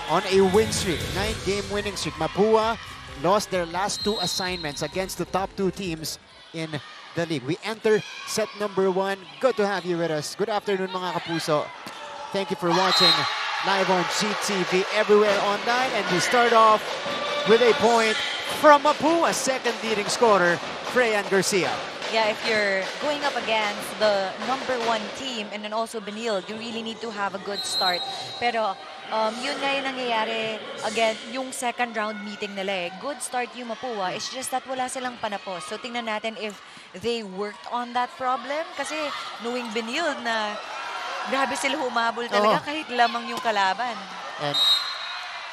on a win streak, 9-game winning streak. Mapua lost their last 2 assignments against the top 2 teams in the league. We enter set number 1. Good to have you with us. Good afternoon, mga kapuso. Thank you for watching live on GTV everywhere online. And we start off with a point from Mapua, second leading scorer, Freyan Garcia. Yeah, if you're going up against the #1 team and then also Benilde, you really need to have a good start. Pero yun nga yung nangyayari again, yung second round meeting nila eh. Good start yung Mapua, it's just that wala silang panapos. So tingnan natin if they worked on that problem. Kasi knowing Benilde na grabe sila humabol talaga kahit lamang yung kalaban. And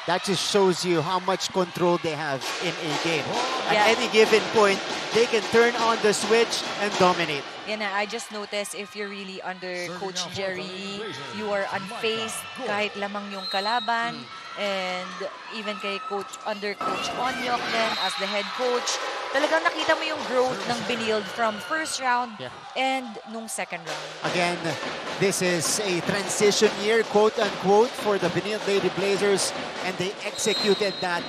that just shows you how much control they have in a game. At any given point, they can turn on the switch and dominate. Yeah, I just noticed if you're really under Coach Jerry, you are unfazed kahit lamang yung kalaban. And even kay under Coach Onyok then as the head coach, talagang nakita mo yung growth ng Benilde from first round and nung second round. Again, this is a transition year, quote-unquote, for the Benilde Lady Blazers, and they executed that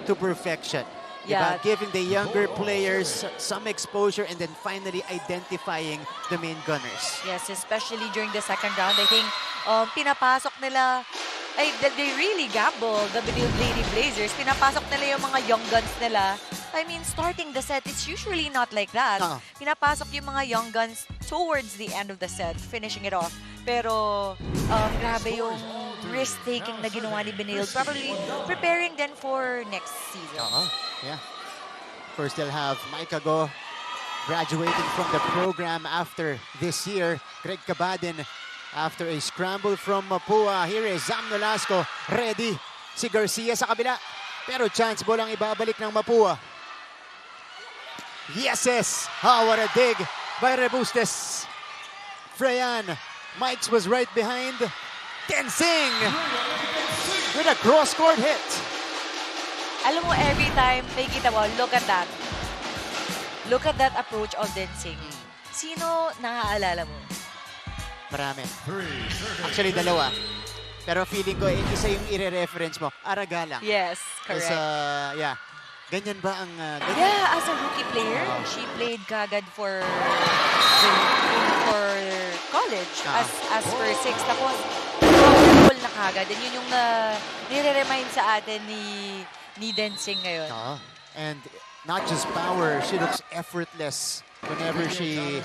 to perfection. Yeah. Giving the younger players some exposure and then finally identifying the main gunners. Yes, especially during the second round, I think pinapasok nila, they really gamble, the Benilde Lady Blazers. Pinapasok nila yung mga young guns nila. I mean, starting the set, it's usually not like that. Pinapasok yung mga young guns towards the end of the set, finishing it off. Pero grabe yung risk-taking na ginawa ni Benilde. Probably preparing then for next season. Yeah. First, they'll have Micah Go graduating from the program after this year. Greg Cabadin after a scramble from Mapua. Here is Zam Nolasco. Ready. Si Garcia sa kabila. Pero chance ball ang ibabalik ng Mapua. Yes! What a dig by Rebustes. Freyan. Mikes was right behind. Tensing with a cross-court hit. Alam mo, every time nakikita mo, look at that. Look at that approach of dancing. Sino naaalala mo? Marami. Actually, dalawa. Pero feeling ko, isa yung i-reference mo. Araga lang. Yes, correct. Yeah. Ganyan ba ang... Yeah, as a rookie player, she played kagad for college as for 6. Tapos, goal na kagad. And yun yung nire-remind sa atin ni dancing ngayon. And not just power, she looks effortless whenever she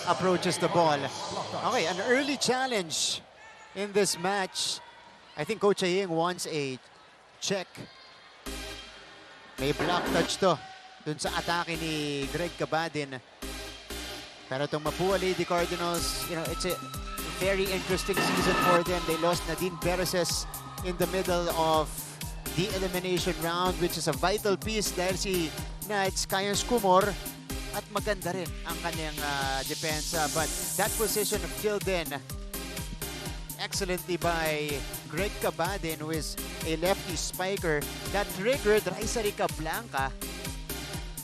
approaches the ball. Okay, an early challenge in this match. I think Coach Aying wants a check. May block touch to dun sa atake ni Greg Cabadin. Pero itong Mapua Lady Cardinals, it's a very interesting season for them. They lost Nadine Bereses in the middle of the elimination round, which is a vital piece dahil si Nads kayang skumor at maganda rin ang kanyang depensa. But that position filled in excellently by Greg Cabadin, who is a lefty spiker that triggered Raisa Rica Blanca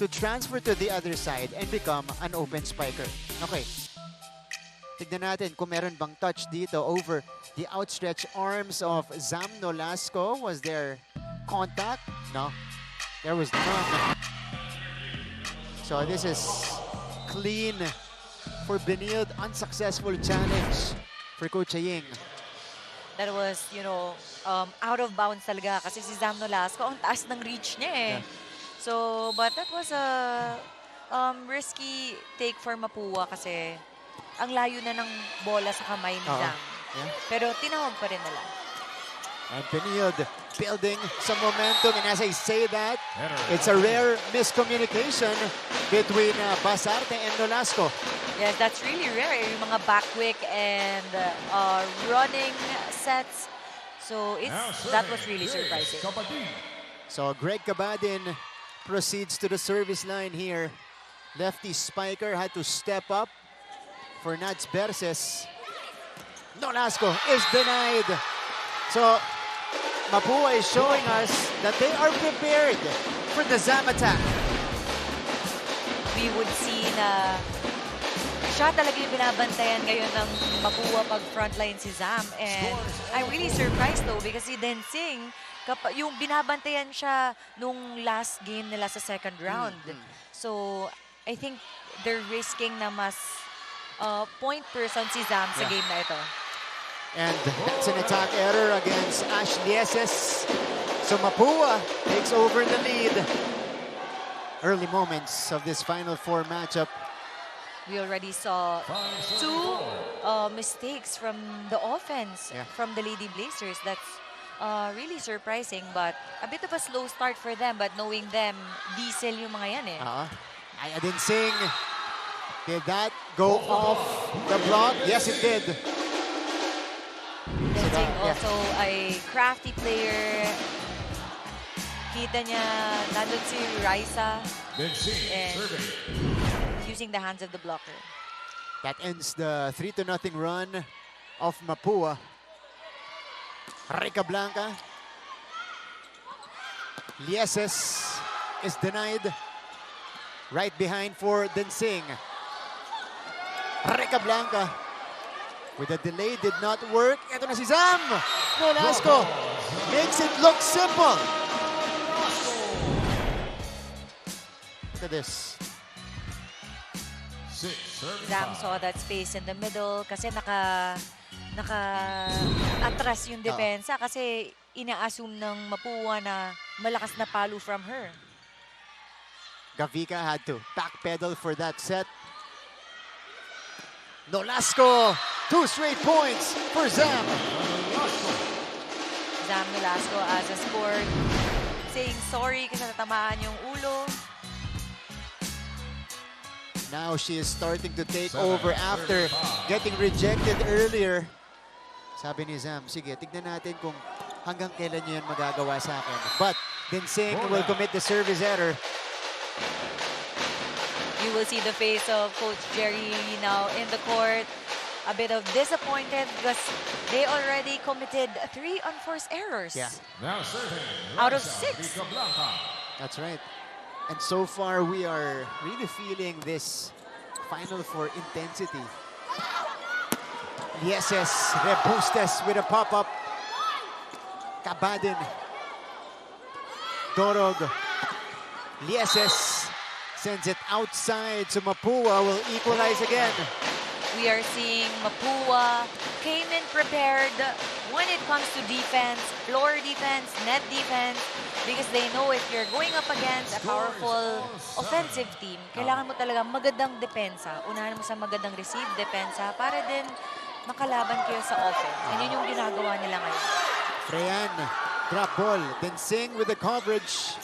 to transfer to the other side and become an open spiker. Okay. Tignan natin kung meron bang touch dito over the outstretched arms of Zam Nolasco. Was there contact? No. There was none. So this is clean for Benilde. Unsuccessful challenge for Coach Aying. That was, out of bounds talaga kasi si Zam Nolasco, ang taas ng reach niya eh. Yeah. So, but that was a risky take for Mapua kasi ang layo na ng bola sa kamay ni Zam. Pero tinawag pa rin nila. And Benilde building some momentum. And as I say that, it's a rare miscommunication between Basarte and Nolasco. Yes, that's really rare. Yung mga back quick and running sets. So that was really surprising. So Greg Cabadin proceeds to the service line here. Lefty spiker had to step up for Nads Berses. Nolasco is denied. So Mapua is showing us that they are prepared for the Zam attack. We would see na siya talaga yung binabantayan ngayon ng Mapua pag frontline si Zam. And I'm really surprised though because si Densing yung binabantayan siya nung last game nila sa second round. So, I think they're risking na mas point person si Zam sa game na ito. And that's an attack error against Ash Lieses. So Mapua takes over the lead. Early moments of this Final Four matchup. We already saw 2 mistakes from the offense from the Lady Blazers. That's really surprising, but a bit of a slow start for them. But knowing them, diesel yung mga yan eh. I didn't sing. Did that go off the block? Yes, it did. Clinching also a crafty player. Kita niya, nandun si Raisa. And using the hands of the blocker. That ends the 3-0 run of Mapua. Rica Blanca. Lieses is denied. Right behind for Densing. Rica Blanca with a delay did not work. Ito na si Zam. Nolasco makes it look simple. Look at this. Zam saw that space in the middle kasi naka-atras yung depensa kasi ina-assume ng Mapua na malakas na palo from her. Gavika had to backpedal for that set. Nolasco, 2 straight points for Zam. Zam Nolasco as a score, saying sorry kasi natamaan yung ulo. Now she is starting to take over after getting rejected earlier. Sabi ni Zam, sige, tignan natin kung hanggang kailan niyo yan magagawa sa akin. But Densing will commit the service error. You will see the face of Coach Jerry now in the court. A bit of disappointed because they already committed 3 unforced errors. Yeah. Out of 6. That's right. And so far, we are really feeling this Final Four intensity. Lieses, Rebustes with a pop-up. Kabadin. Dorog. Lieses sends it outside, so Mapua will equalize again. We are seeing Mapua came in prepared when it comes to defense, floor defense, net defense, because they know if you're going up against a powerful offensive team, kailangan mo talaga magandang depensa. Unahan mo sa magandang receive depensa para din makalaban kayo sa offense. And yun yung ginagawa nila ngayon. Freyan, drop ball, then Singh with the coverage.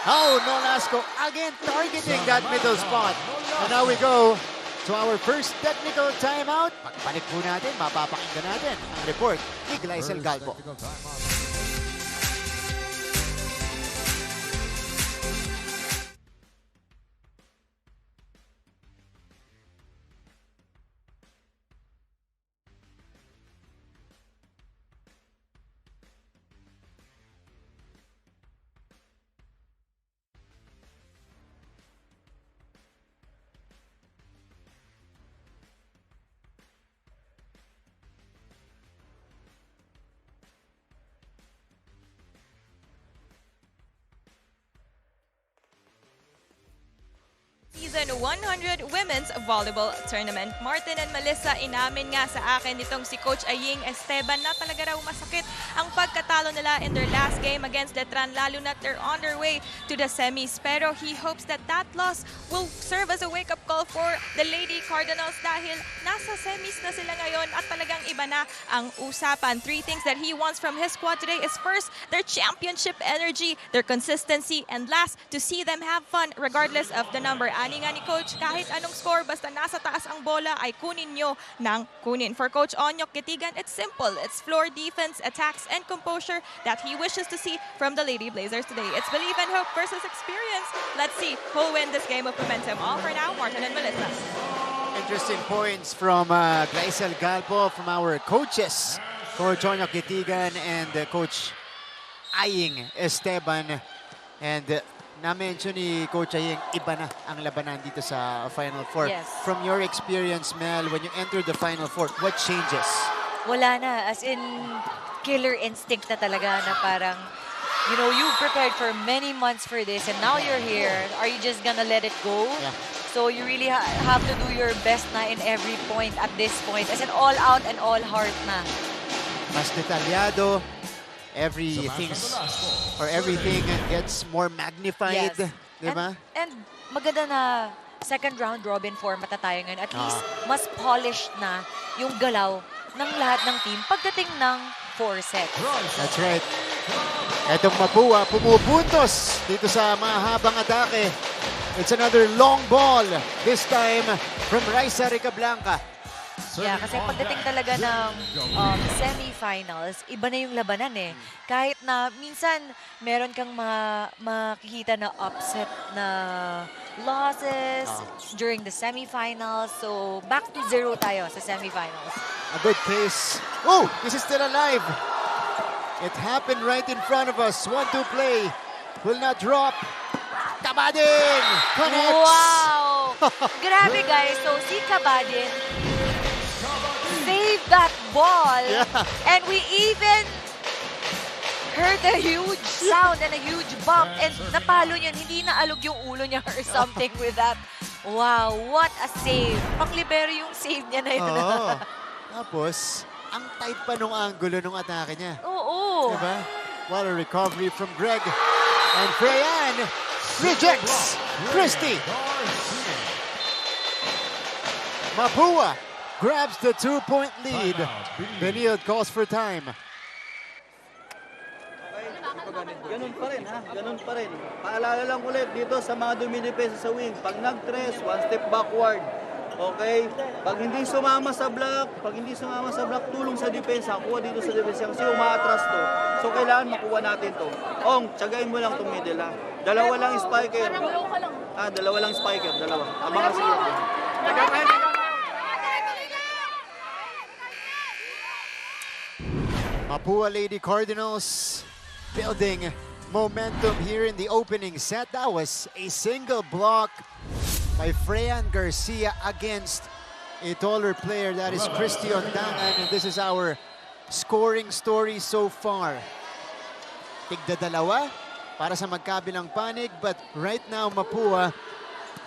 Oh, Nolasco again targeting that middle spot. And now we go to our first technical timeout. Pagbalik po natin, mapapakinggan natin ang report ni Gleisel Galbo. Season 100 Women's Volleyball Tournament. Martin and Melissa, inamin nga sa akin nitong si Coach Aying Esteban na talaga raw masakit ang pagkatalo nila in their last game against Letran, lalo na they're on their way to the semis. Pero he hopes that that loss will serve as a wake-up call for the Lady Cardinals dahil nasa semis na sila ngayon at talagang iba na ang usapan. 3 things that he wants from his squad today is first, their championship energy, their consistency, and last, to see them have fun regardless of the number. Ani nga ni Coach, kahit anong score, basta nasa taas ang bola ay kunin nyo ng kunin. For Coach Onyok Kitigan, it's simple. It's floor defense, attacks, and composure that he wishes to see from the Lady Blazers today. It's believe and hope versus experience. Let's see who'll win this game of momentum. All for now, Martin and Melissa. Interesting points from Gleisel Galbo, from our coaches, Coach Onyok Kitigan and Coach Aying Esteban. And na-mention ni Coach Aying, iba na ang labanan dito sa Final Four. Yes. From your experience, Mel, when you enter the Final Four, what changes? Wala na. As in, killer instinct na talaga na parang You know, you've prepared for many months for this and now you're here. Are you just gonna let it go? Yeah. So you really have to do your best na in every point at this point. As in all out and all heart na. Mas detalyado. Everything gets more magnified. Yes. Diba? And maganda na second round robin format na tayo ngayon. At least mas polished na yung galaw ng lahat ng team pagdating ng 4 sets. That's right. Etong Mapua, pumupuntos dito sa mahabang atake. It's another long ball. This time from Raisa Ricablanca. Yeah, kasi pagdating talaga ng semifinals, iba na yung labanan eh. Kahit na minsan meron kang makikita na upset na losses during the semifinals. So back to 0 tayo sa semifinals. A good pace. Oh, this is still alive. It happened right in front of us. 1-2 play. Will not drop. Kabadin connects. Wow! Grabe guys. So si Kabadin saved that ball. Yeah. And we even heard a huge sound and a huge bump. And napalo niyan. Hindi naalog yung ulo niya or something with that. Wow, what a save. Panglibero yung save niya na yun. Oo. Tapos, ang tight pa nung angulo nung atake niya. Oo. Diba? What a recovery from Greg. And Freyan rejects Christy. Mapua grabs the 2-point lead. Benilde calls for time. Ganun pa rin, ha? Ganun pa rin. Paalala lang ulit dito sa mga dumidepensa sa wing. Pag nag-tres, 1 step backward. Okay? Pag hindi sumama sa block, tulong sa depensa, kuha dito sa depensa kasi umaatras to. So, kailangan makuha natin to. Ong, tsagain mo lang itong middle, ha? Dalawa lang spiker. Dalawa lang spiker. Dalawa. Abangan sila. Mapua Lady Cardinals building momentum here in the opening set. That was a single block by Freyan Garcia against a taller player, that is Christy Ondangan, and this is our scoring story so far. Tigda-dalawa para sa magkabilang panig, but right now Mapua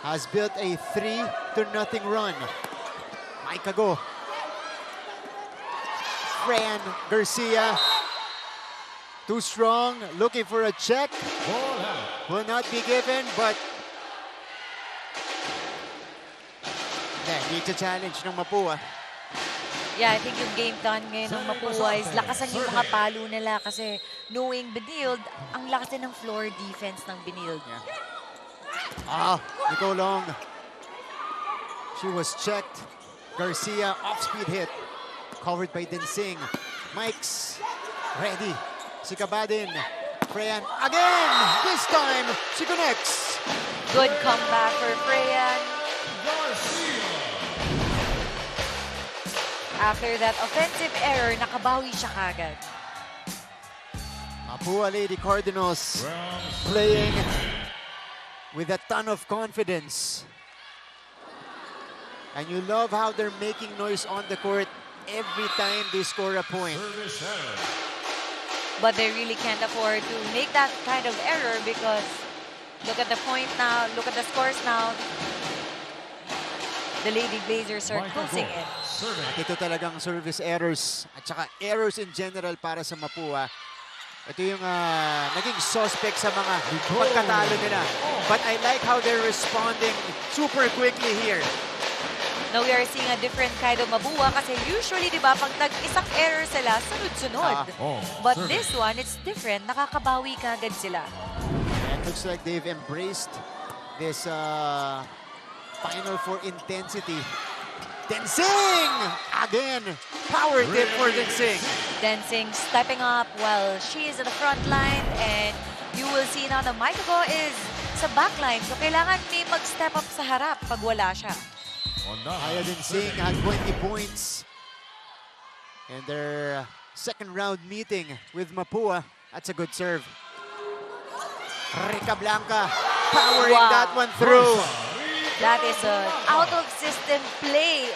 has built a 3-0 run. Maikago. Freyan Garcia, too strong, looking for a check. Will not be given, but need to challenge ng Mapua. Yeah, I think yung game plan ngayon ng Mapua is lakasan yung mga palo nila kasi knowing Benilde, ang lakas din ng floor defense ng Benilde. Yeah. Nicole Long. She was checked. Garcia, off-speed hit. Covered by Densing. Mike's ready. Si Kabadin. Freyan again! This time, she connects. Good comeback for Freyan. After that offensive error, nakabawi siya kagad. Mapua Lady Cardinals playing with a ton of confidence. And you love how they're making noise on the court every time they score a point. But they really can't afford to make that kind of error because look at the point now, look at the scores now. The Lady Blazers are closing in. At ito talagang service errors at saka errors in general para sa Mapua. Ito yung naging suspect sa mga pagkatalo nila. But I like how they're responding super quickly here. Now we are seeing a different kind of Mapua kasi usually, di ba, pag nag-isang error sila, sunod-sunod. But this one, it's different. Nakakabawi kagad sila. And looks like they've embraced this Final Four intensity. Densing! Again, power tip for Densing. Densing stepping up while she is at the front line and you will see now na Maikago is sa back line. So kailangan may mag-step up sa harap pag wala siya. Aya Densing had 20 points in their second round meeting with Mapua. That's a good serve. Rica Blanca powering that one through. That is an out-of-system play.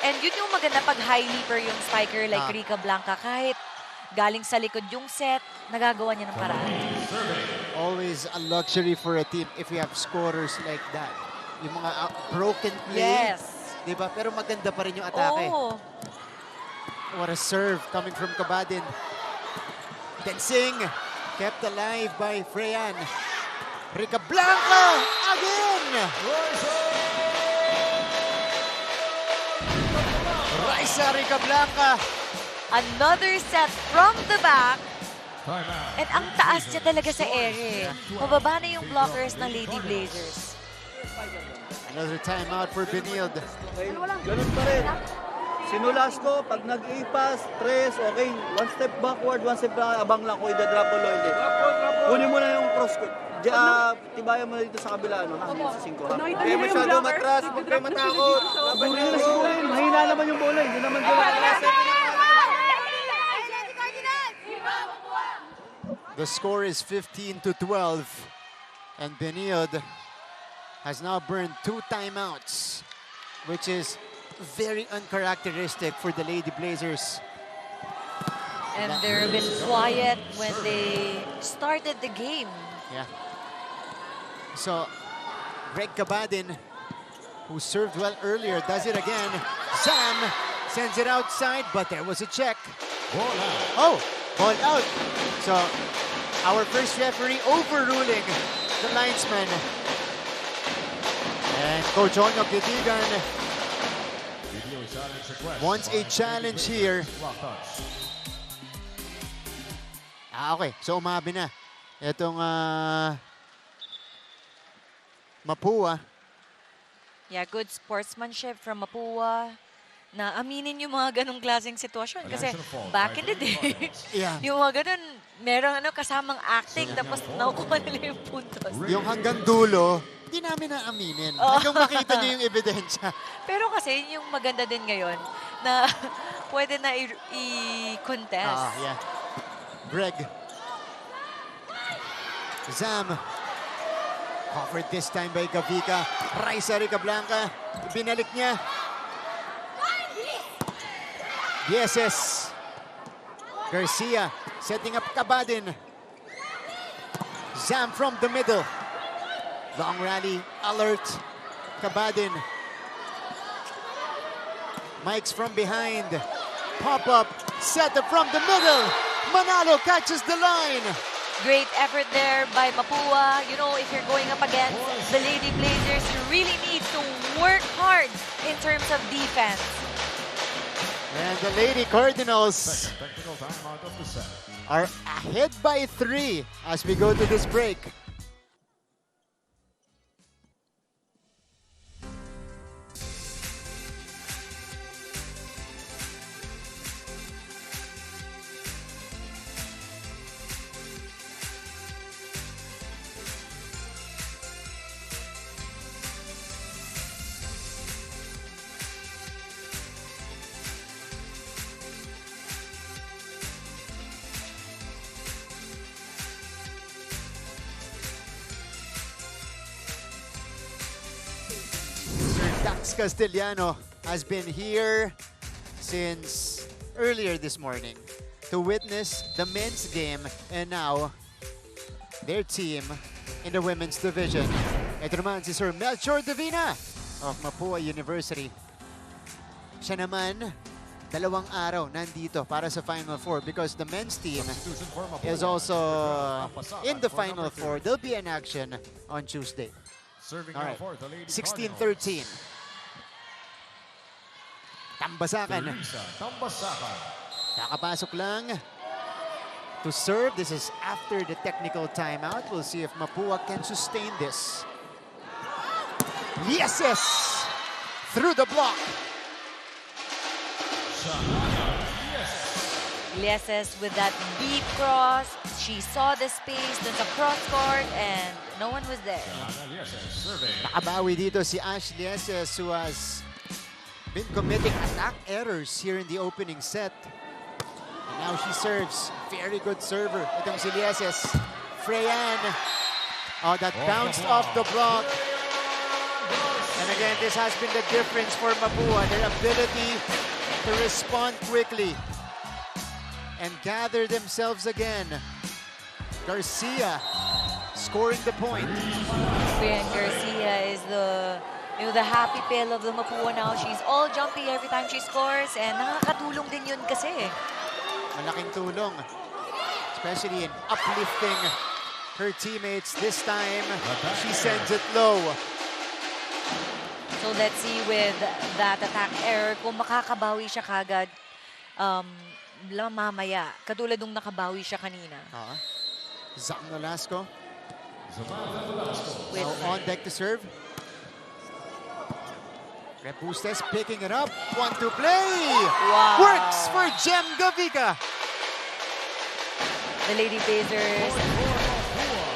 And yun yung maganda pag high leaper yung spiker like Rica Blanca. Kahit galing sa likod yung set, nagagawa niya ng paraan. Always a luxury for a team if you have scorers like that. Yung mga broken play, Yes. diba? Pero maganda pa rin yung atake. Oh. What a serve coming from Kabadin. Tensing, kept alive by Freyan. Rica Blanca again! Raisa Rica Blanca. Another set from the back. And ang taas niya talaga sa ere. Pababa na yung blockers ng Lady Blazers. Another timeout for Benilde. Okay, ganun pa rin. Sinulas ko, pag nag-i-pass, tres, okay, one step backward, one step abang lang ko, idadrop ko Lloyd. Kunin mo na yung cross court. Tibayan mo na dito sa kabila, no? Dito sa 5, ha? Kaya masyado matras, huwag kayo matakot. Mahina naman yung bola, hindi naman gano'n. The score is 15-12. And Benilde has now burned 2 timeouts, which is very uncharacteristic for the Lady Blazers. And they've been quiet when they started the game. Yeah. So, Greg Kabadin, who served well earlier, does it again. Sam sends it outside, but there was a check. Oh, ball out. So, our first referee overruling the linesman. And Coach Onyok Gitigan wants a challenge here. Okay. So, umabi na. Itong Mapua. Yeah, good sportsmanship from Mapua na aminin yung mga ganong klaseng sitwasyon. Kasi back in the day, Yeah. yung mga ganon, merong kasamang acting tapos nakukuha nila yung puntos. Yung hanggang dulo, di namin naaminin. Hanggang makita niyo yung ebidensya. Pero kasi yung maganda din ngayon na pwede na i-contest. Yeah. Greg. Zam. Covered this time by Gavika. Raisa Rica Blanca. Binalik niya. Yeses. Garcia setting up Kabadin. Zam from the middle. Long rally. Alert. Kabadin. Mike's from behind. Pop-up. Set up from the middle. Manalo catches the line. Great effort there by Mapua. You know, if you're going up against the Lady Blazers, you really need to work hard in terms of defense. And the Lady Cardinals are ahead by 3 as we go to this break. Dax Castellano has been here since earlier this morning to witness the men's game and now their team in the women's division. Ito naman si Sir Melchor Divina of Mapua University. Siya naman, 2 araw nandito para sa Final Four because the men's team is also in the Final Four. They'll be in action on Tuesday. All right, 16-13. Tambasakan. Nakapasok lang to serve. This is after the technical timeout. We'll see if Mapua can sustain this. Yes! Through the block. Lieses with that deep cross. She saw the space dun sa cross court and no one was there. Nakabawi dito si Ash Lieses who has been committing attack errors here in the opening set. And now she serves. Very good server. Itong si Lieses. Freyan. Oh, that bounced off the block. And again, this has been the difference for Mapua. Their ability to respond quickly. and gather themselves again. Garcia scoring the point. Brian Garcia is the happy pill of the Mapua now. She's all jumpy every time she scores, and nakakatulong din yun kasi. Malaking tulong, especially in uplifting her teammates. This time, she sends it low. So let's see with that attack error kung makakabawi siya kagad mamaya. Katulad nung nakabawi siya kanina. Zach Nolasco. With Now on deck to serve. Repustes picking it up. 1-2 play. Wow. Works for Jem Gavica. The Lady Blazers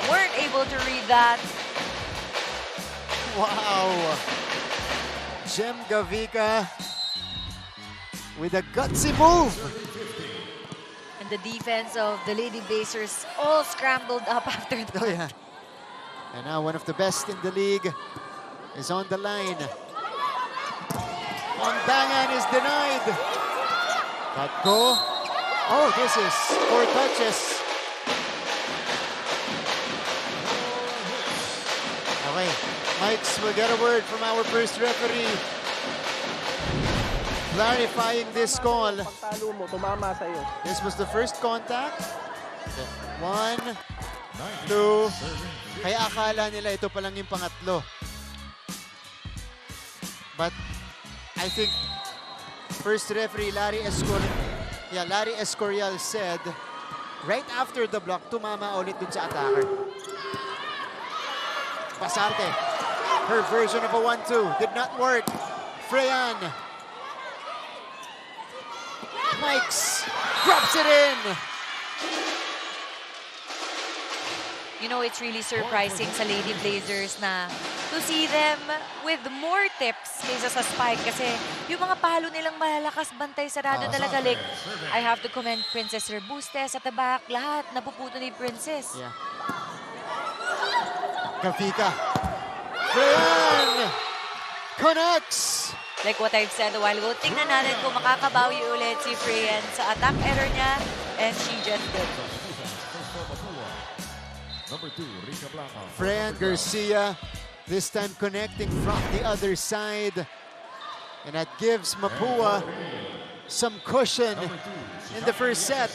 weren't able to read that. Wow. Jem Gavica with a gutsy move. And the defense of the Lady Blazers all scrambled up after that. Oh yeah. And now one of the best in the league is on the line. Ondangan is denied. But go. Oh, this is 4 touches. Okay, Mikes will get a word from our first referee. Clarifying this call. Pagtalo mo, tumama sa'yo. This was the first contact. 1, 2. Kaya akala nila ito pa lang yung pangatlo. But I think first referee Larry Escorial said right after the block, tumama ulit dun sa attacker. Pasarte, her version of a 1-2 did not work. Freyan. Mikes drops it in. You know, it's really surprising sa Lady Blazers na to see them with more tips kaysa sa spike kasi yung mga palo nilang malalakas, bantay, sarado talaga. Like, I have to commend Princess Rebustes at the back. Lahat napuputo ni Princess. Yeah. Gavica. Freyan connects. Like what I've said a while ago, tingnan natin kung makakabawi ulit si Freyan sa attack error niya, and she just did. Fran Garcia, this time connecting from the other side. And that gives Mapua some cushion in the first set.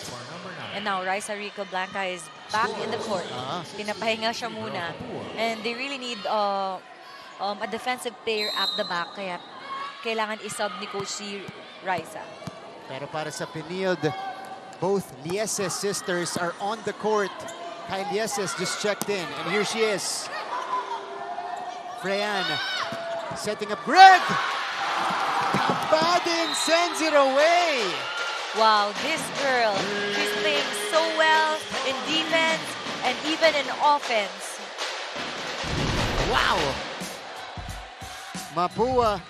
And now, Raisa Rica Blanca is back in the court. Pinapahinga siya muna. And they really need a defensive player at the back. Kaya kailangan isub ni Coach si Raisa. Pero para sa Benilde, both Lieses sisters are on the court. Kai Lieses just checked in, and here she is. Freyan setting up Greg. Abadin sends it away. Wow, this girl, she's playing so well in defense and even in offense. Wow. Mapua.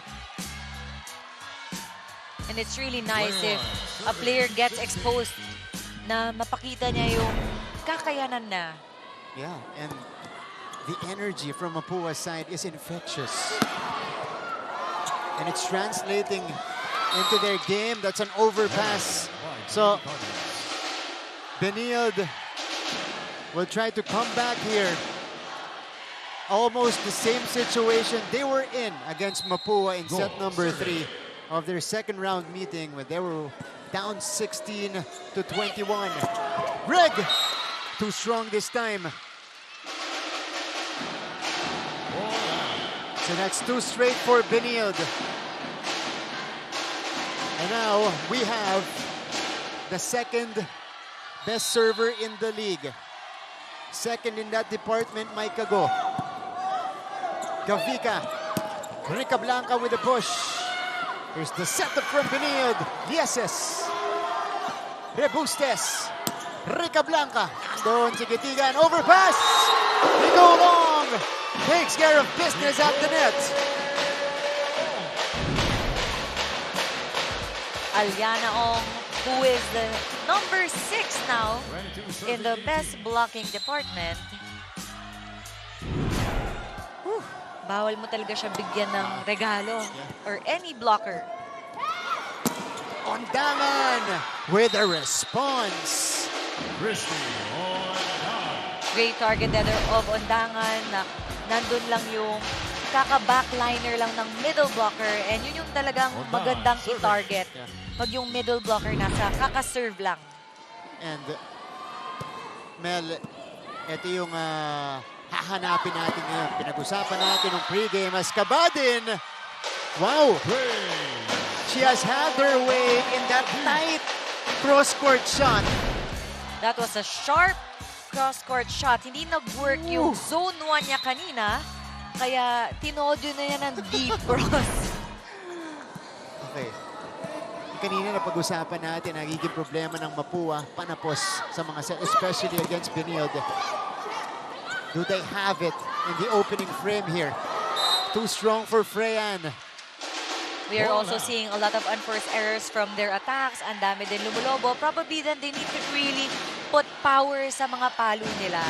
And it's really nice if a player gets exposed na mapakita niya yung kakayanan na. Yeah, and the energy from Mapua's side is infectious. And it's translating into their game. That's an overpass. So, Benilde will try to come back here. Almost the same situation they were in against Mapua in set number 3 of their second round meeting when they were down 16-21. Greg, too strong this time. So that's 2 straight for Benilde. And now we have the second best server in the league. Second in that department, Mike Go. Gavica. Rica Blanca with a push. Here's the setup from Benilde. Lieses. Rebustes. Rica Blanca. Doon si Gitigan. Overpass. They go long. Takes care of business at the net. Aliana Ong, who is the number 6 now in the best blocking department. Whew, bawal mo talaga siya bigyan ng regalo or any blocker. Ondangan. with a response. Great target header of Ondangan na nandun lang yung kaka-backliner lang ng middle blocker and yun yung talagang magandang i-target. Pag yung middle blocker nasa kaka-serve lang. And Mel, ito yung hahanapin natin ngayon. Pinag-usapan natin ng pregame as Kabadin. Wow! She has had her way in that tight cross-court shot. That was a sharp cross-court shot. Hindi nag-work yung zone 1 niya kanina. Kaya tinodo na yan ng deep cross. Okay. Kanina na pag-usapan natin, nagiging problema ng Mapua, panapos sa mga set, especially against Benilde. Do they have it in the opening frame here? Too strong for Freyan. We are also seeing a lot of unforced errors from their attacks. Ang dami din lumulobo. Probably then they need to really put power sa mga palo nila.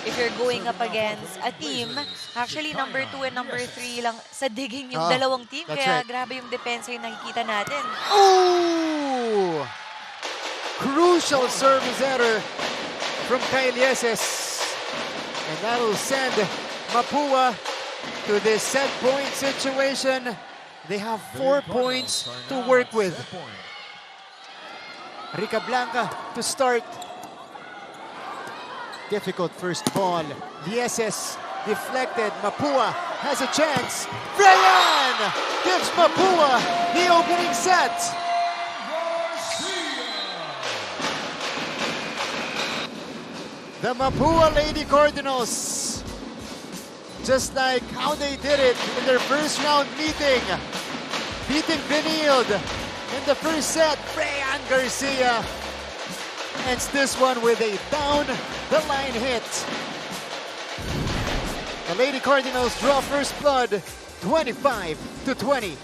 If you're going up against a team, actually number 2 and number 3 lang sa digging yung dalawang team. Kaya grabe yung depensa yung nakikita natin. Oh! Crucial service error from Kyle Yeses. And that'll send Mapua to this set point situation. They have 4 points to work with. Rica Blanca to start. Difficult first ball. Lieses deflected. Mapua has a chance. Freyan gives Mapua the opening set. The Mapua Lady Cardinals, just like how they did it in their first round meeting, beating Benilde in the first set. Freyan Garcia ends this one with a down-the-line hit. The Lady Cardinals draw first blood, 25-20.